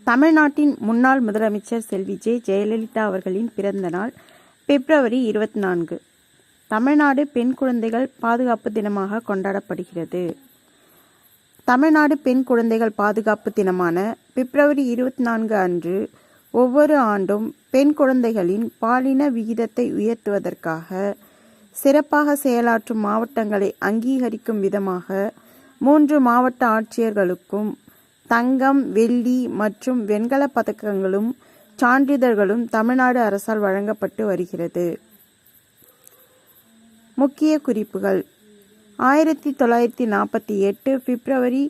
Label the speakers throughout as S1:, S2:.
S1: தமிழ்நாட்டின் முன்னாள் முதலமைச்சர் செல்வி ஜெயலலிதா அவர்களின் பிறந்த நாள் பிப்ரவரி 24. தமிழ்நாடு பெண் குழந்தைகள் பாதுகாப்பு தினமாக கொண்டாடப்படுகிறது. தமிழ்நாடு பெண் குழந்தைகள் பாதுகாப்பு தினமான பிப்ரவரி 24 அன்று ஒவ்வொரு ஆண்டும் பெண் குழந்தைகளின் பாலின விகிதத்தை உயர்த்துவதற்காக சிறப்பாக செயலாற்றும் மாவட்டங்களை அங்கீகரிக்கும் விதமாக 3 மாவட்ட ஆட்சியர்களுக்கும் தங்கம், வெள்ளி மற்றும் வெண்கல பதக்கங்களும் சான்றிதழ்களும் தமிழ்நாடு அரசால் வழங்கப்பட்டு வருகிறது. முக்கிய குறிப்புகள்: 1948 பிப்ரவரி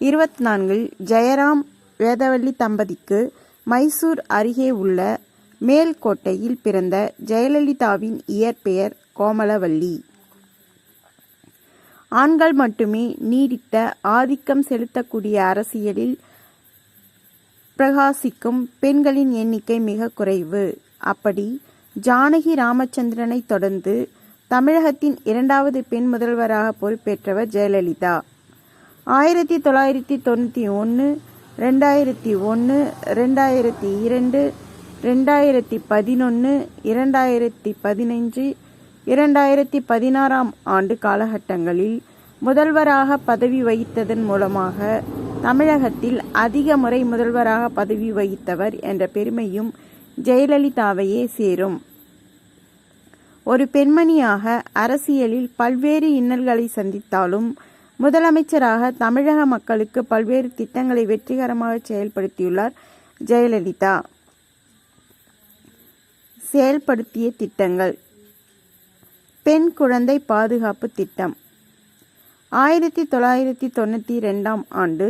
S1: 24 ஜெயராம் வேதவள்ளி தம்பதிக்கு மைசூர் அருகே உள்ள மேல்கோட்டையில் பிறந்த ஜெயலலிதாவின் இயற்பெயர் கோமலவள்ளி. ஆண்கள் மட்டுமே நீடித்த ஆதிக்கம் செலுத்தக்கூடிய அரசியலில் பிரகாசிக்கும் பெண்களின் எண்ணிக்கை மிக குறைவு. அப்படி ஜானகி ராமச்சந்திரனை தொடர்ந்து தமிழகத்தின் 2வது பெண் முதல்வராக பொறுப்பேற்றவர் ஜெயலலிதா. 1991, 2001, 2002, 2011, 2015, 2016 ஆண்டு காலகட்டங்களில் முதல்வராக பதவி வகித்ததன் மூலமாக தமிழகத்தில் அதிக முறை முதல்வராக பதவி வகித்தவர் என்ற பெருமையும் ஜெயலலிதாவையே சேரும். ஒரு பெண்மணியாக அரசியலில் பல்வேறு இன்னல்களை சந்தித்தாலும் முதலமைச்சராக தமிழக மக்களுக்கு பல்வேறு திட்டங்களை வெற்றிகரமாக செயல்படுத்தியுள்ளார் ஜெயலலிதா. செயல்படுத்திய திட்டங்கள்: பெண் குழந்தை பாதுகாப்பு திட்டம். 1992 ஆண்டு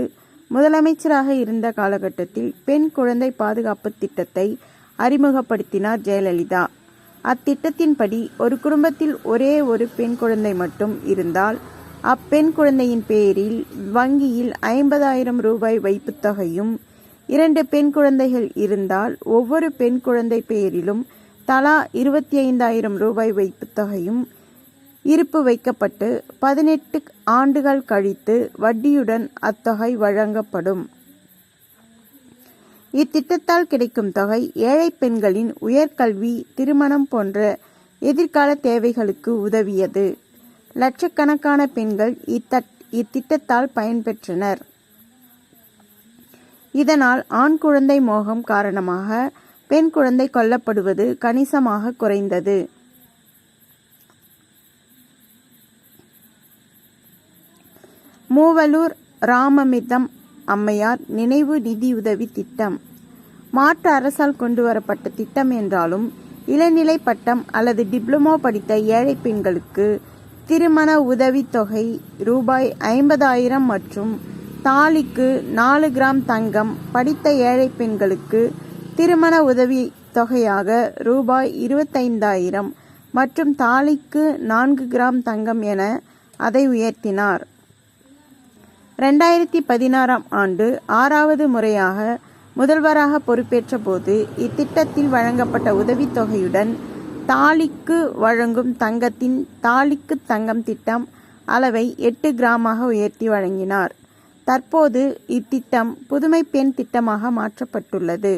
S1: முதலமைச்சராக இருந்த காலகட்டத்தில் பெண் குழந்தை பாதுகாப்பு திட்டத்தை அறிமுகப்படுத்தினார் ஜெயலலிதா. அத்திட்டத்தின்படி ஒரு குடும்பத்தில் ஒரே ஒரு பெண் குழந்தை மட்டும் இருந்தால் அப்பெண் குழந்தையின் பெயரில் வங்கியில் 50,000 ரூபாய் வைப்புத் தொகையும், 2 பெண் குழந்தைகள் இருந்தால் ஒவ்வொரு பெண் குழந்தை பெயரிலும் தலா 25,000 ரூபாய் வைப்புத் தொகையும் இருப்பு வைக்கப்பட்டு 18 ஆண்டுகள் கழித்து வட்டியுடன் அத்தொகை வழங்கப்படும். இத்திட்டத்தால் கிடைக்கும் தொகை ஏழை பெண்களின் உயர்கல்வி, திருமணம் போன்ற எதிர்கால தேவைகளுக்கு உதவியது. லட்சக்கணக்கான பெண்கள் இத்திட்டத்தால் பயன்பெற்றனர். இதனால் ஆண் குழந்தை மோகம் காரணமாக பெண் குழந்தை கொல்லப்படுவது கணிசமாக குறைந்தது. மூவலூர் ராமமிர்தம் அம்மையார் நினைவு நிதியுதவி திட்டம் மாற்று அரசால் கொண்டுவரப்பட்ட திட்டம் என்றாலும் இளநிலை பட்டம் அல்லது டிப்ளமோ படித்த ஏழை பெண்களுக்கு திருமண உதவி தொகை ரூபாய் 50,000 மற்றும் தாலிக்கு 4 கிராம் தங்கம், படித்த ஏழை பெண்களுக்கு திருமண உதவி தொகையாக ரூபாய் 25,000 மற்றும் தாலிக்கு 4 கிராம் தங்கம் என அதை உயர்த்தினார். 2016 ஆண்டு 6வது முறையாக முதல்வராக பொறுப்பேற்ற போது இத்திட்டத்தில் வழங்கப்பட்ட உதவித்தொகையுடன் தாலிக்கு வழங்கும் தங்கத்தின் தாலிக்கு தங்கம் திட்டம் அளவை 8 கிராமாக உயர்த்தி வழங்கினார். தற்போது இத்திட்டம் புதுமை பெண் திட்டமாக மாற்றப்பட்டுள்ளது.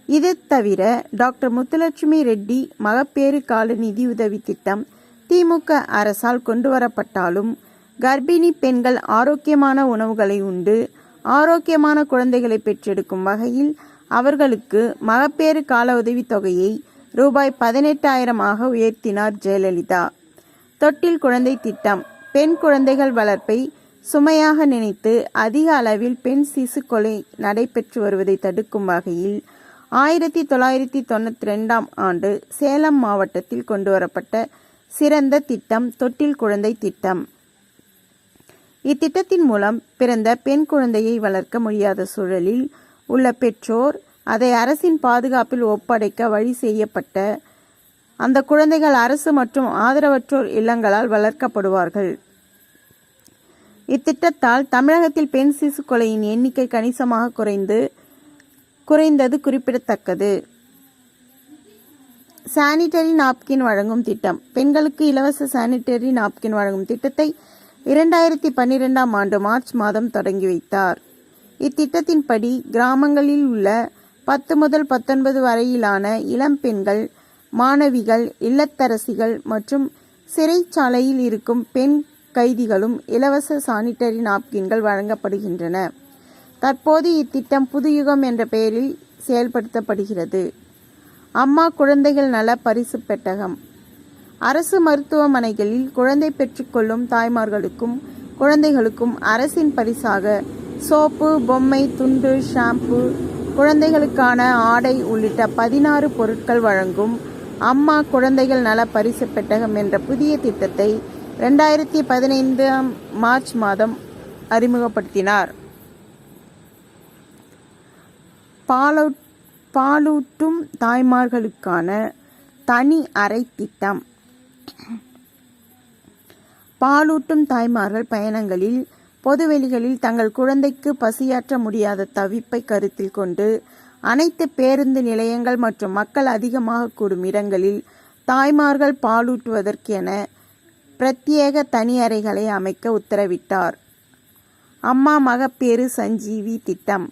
S1: இது தவிர டாக்டர் முத்துலட்சுமி ரெட்டி மகப்பேறு கால நிதியுதவி திட்டம் திமுக அரசால் கொண்டுவரப்பட்டாலும் கர்ப்பிணி பெண்கள் ஆரோக்கியமான உணவுகளை உண்டு ஆரோக்கியமான குழந்தைகளை பெற்றெடுக்கும் வகையில் அவர்களுக்கு மகப்பேறு கால உதவித் தொகையை ரூபாய் 18,000 உயர்த்தினார் ஜெயலலிதா. தொட்டில் குழந்தை திட்டம் பெண் குழந்தைகள் வளர்ப்பை சுமையாக நினைத்து அதிக அளவில் பெண் சிசு கொலை நடைபெற்று வருவதை தடுக்கும் வகையில் 1992 ஆண்டு சேலம் மாவட்டத்தில் கொண்டுவரப்பட்ட சிறந்த திட்டம் தொட்டில் குழந்தை திட்டம். இத்திட்டத்தின் மூலம் பிறந்த பெண் குழந்தையை வளர்க்க முடியாத சூழலில் உள்ள பெற்றோர் அதை அரசின் பாதுகாப்பில் ஒப்படைக்க வழி செய்யப்பட்ட அந்த குழந்தைகள் அரசு மற்றும் ஆதரவற்றோர் இல்லங்களால் வளர்க்கப்படுவார்கள். இத்திட்டத்தால் தமிழகத்தில் பெண் சிசு கொலையின் எண்ணிக்கை கணிசமாக குறைந்தது குறிப்பிடத்தக்கது. சானிட்டரி நாப்கின் வழங்கும் திட்டம் பெண்களுக்கு இலவச சானிட்டரி நாப்கின் வழங்கும் திட்டத்தை 2012 ஆண்டு மார்ச் மாதம் தொடங்கி வைத்தார். இத்திட்டத்தின்படி கிராமங்களில் உள்ள 10 முதல் 19 வரையிலான இளம் பெண்கள், மாணவிகள், இல்லத்தரசிகள் மற்றும் சிறைச்சாலையில் இருக்கும் பெண் கைதிகளும் இலவச சானிட்டரி நாப்கின்கள் வழங்கப்படுகின்றன. தற்போது இத்திட்டம் புதுயுகம் என்ற பெயரில் செயல்படுத்தப்படுகிறது. அம்மா குழந்தைகள் நல பரிசு பெட்டகம். அரசு மருத்துவமனைகளில் குழந்தை பெற்றுக்கொள்ளும் தாய்மார்களுக்கும் குழந்தைகளுக்கும் அரசின் பரிசாக சோப்பு, பொம்மை, துண்டு, ஷாம்பு, குழந்தைகளுக்கான ஆடை உள்ளிட்ட 16 பொருட்கள் வழங்கும் அம்மா குழந்தைகள் நல பரிசு பெட்டகம் என்ற புதிய திட்டத்தை 2015 மார்ச் மாதம் அறிமுகப்படுத்தினார். பாலூட்டும் தாய்மார்களுக்கான தனி அறை திட்டம். பாலூட்டும் தாய்மார்கள் பயணங்களில், பொதுவெளிகளில் தங்கள் குழந்தைக்கு பசியாற்ற முடியாத தவிப்பை கருத்தில் கொண்டு அனைத்து பேருந்து நிலையங்கள் மற்றும் மக்கள் அதிகமாக கூடும் இடங்களில் தாய்மார்கள் பாலூட்டுவதற்கென பிரத்யேக தனி அறைகளை அமைக்க உத்தரவிட்டார். அம்மா மகப்பேறு சஞ்சீவி திட்டம்.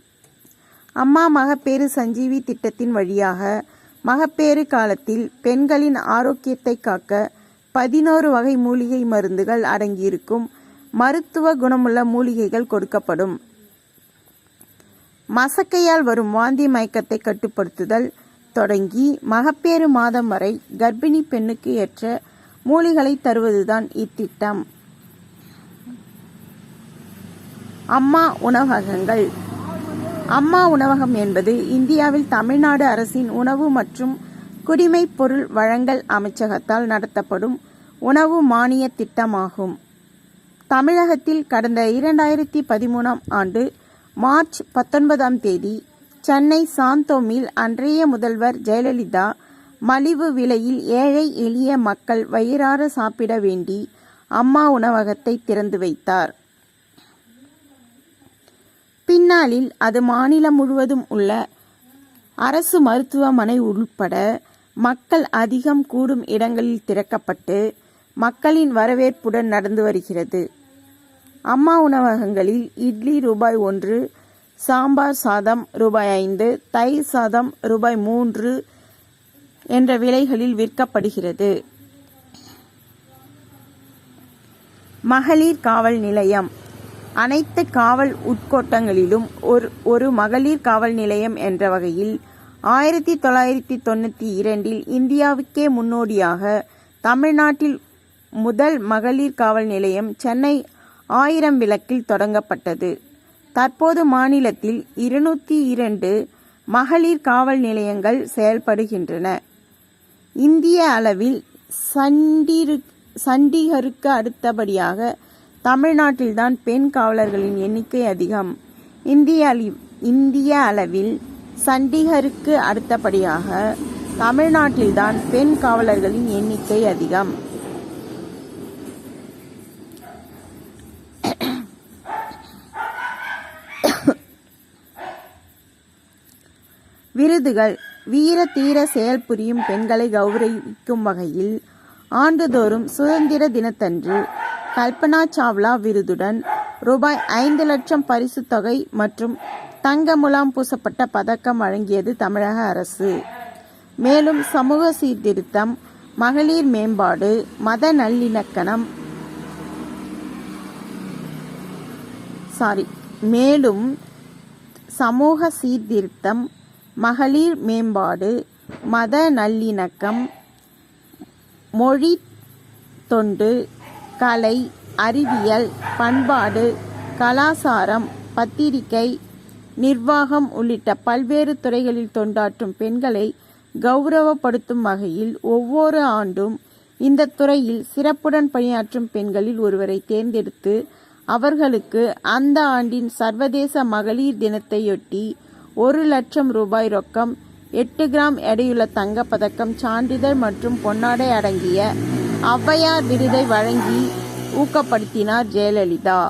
S1: அம்மா மகப்பேறு சஞ்சீவி திட்டத்தின் வழியாக மகப்பேறு காலத்தில் பெண்களின் ஆரோக்கியத்தை காக்க 11 வகை மூலிகை மருந்துகள் அடங்கியிருக்கும் மருத்துவ குணமுள்ள மூலிகைகள் கொடுக்கப்படும். மசக்கையால் வரும் வாந்தி மயக்கத்தை கட்டுப்படுத்துதல் தொடங்கி மகப்பேறு மாதம் வரை கர்ப்பிணி பெண்ணுக்கு ஏற்ற மூலிகளை தருவதுதான் இத்திட்டம். அம்மா உணவகங்கள். அம்மா உணவகம் என்பது இந்தியாவில் தமிழ்நாடு அரசின் உணவு மற்றும் குடிமைப் பொருள் வழங்கல் அமைச்சகத்தால் நடத்தப்படும் உணவு மானிய திட்டமாகும். தமிழகத்தில் கடந்த 2013 ஆண்டு மார்ச் 19ஆம் தேதி சென்னை சாந்தோமில் அன்றைய முதல்வர் ஜெயலலிதா மலிவு விலையில் ஏழை எளிய மக்கள் வயிறார சாப்பிட வேண்டி அம்மா உணவகத்தை திறந்து வைத்தார். பின்னாளில் அது மாநிலம் முழுவதும் உள்ள அரசு மருத்துவமனை உள்பட மக்கள் அதிகம் கூடும் இடங்களில் திறக்கப்பட்டு மக்களின் வரவேற்புடன் நடந்து வருகிறது. அம்மா உணவகங்களில் இட்லி ரூபாய் 1, சாம்பார் சாதம் ரூபாய் 5, தயிர் சாதம் ரூபாய் 3 என்ற விலைகளில் விற்கப்படுகிறது. மகளிர் காவல் நிலையம். அனைத்து காவல் உட்கோட்டங்களிலும் ஒரு மகளிர் காவல் நிலையம் என்ற வகையில் 1992 இந்தியாவுக்கே முன்னோடியாக தமிழ்நாட்டில் முதல் மகளிர் காவல் நிலையம் சென்னை 1000 விளக்கில் தொடங்கப்பட்டது. தற்போது மாநிலத்தில் 202 மகளிர் காவல் நிலையங்கள் செயல்படுகின்றன. இந்திய அளவில் சண்டிகருக்கு அடுத்தபடியாக தமிழ்நாட்டில்தான் பெண் காவலர்களின் எண்ணிக்கை அதிகம். இந்திய அளவில் சண்டிகருக்கு அடுத்தபடியாக தமிழ்நாட்டில்தான் பெண் காவலர்களின் எண்ணிக்கை அதிகம். விருதுகள். வீர தீர செயல் புரியும் பெண்களை கௌரவிக்கும் வகையில் ஆண்டுதோறும் சுதந்திர தினத்தன்று கல்பனா சாவ்லா விருதுடன் ரூபாய் 5 லட்சம் பரிசு தொகை மற்றும் தங்க முலாம் பூசப்பட்ட பதக்கம் வழங்கியது தமிழக அரசு. மேலும் சமூக சீர்திருத்தம், மகளிர் மேம்பாடு, மத நல்லிணக்கம் மேலும் சமூக சீர்திருத்தம், மகளிர் மேம்பாடு, மத நல்லிணக்கம், மொழி தொண்டு, கலை, அறிவியல், பண்பாடு, கலாசாரம், பத்திரிகை, நிர்வாகம் உள்ளிட்ட பல்வேறு துறைகளில் தொண்டாற்றும் பெண்களை கௌரவப்படுத்தும் வகையில் ஒவ்வொரு ஆண்டும் இந்த துறையில் சிறப்புடன் பணியாற்றும் பெண்களில் ஒருவரை தேர்ந்தெடுத்து அவர்களுக்கு அந்த ஆண்டின் சர்வதேச மகளிர் தினத்தையொட்டி 1 லட்சம் ரூபாய் ரொக்கம், 8 கிராம் எடையுள்ள தங்கப்பதக்கம், சான்றிதழ் மற்றும் பொன்னாடை அடங்கிய ஔவையார் விருதை வழங்கி ஊக்கப்படுத்தினார் ஜெயலலிதா.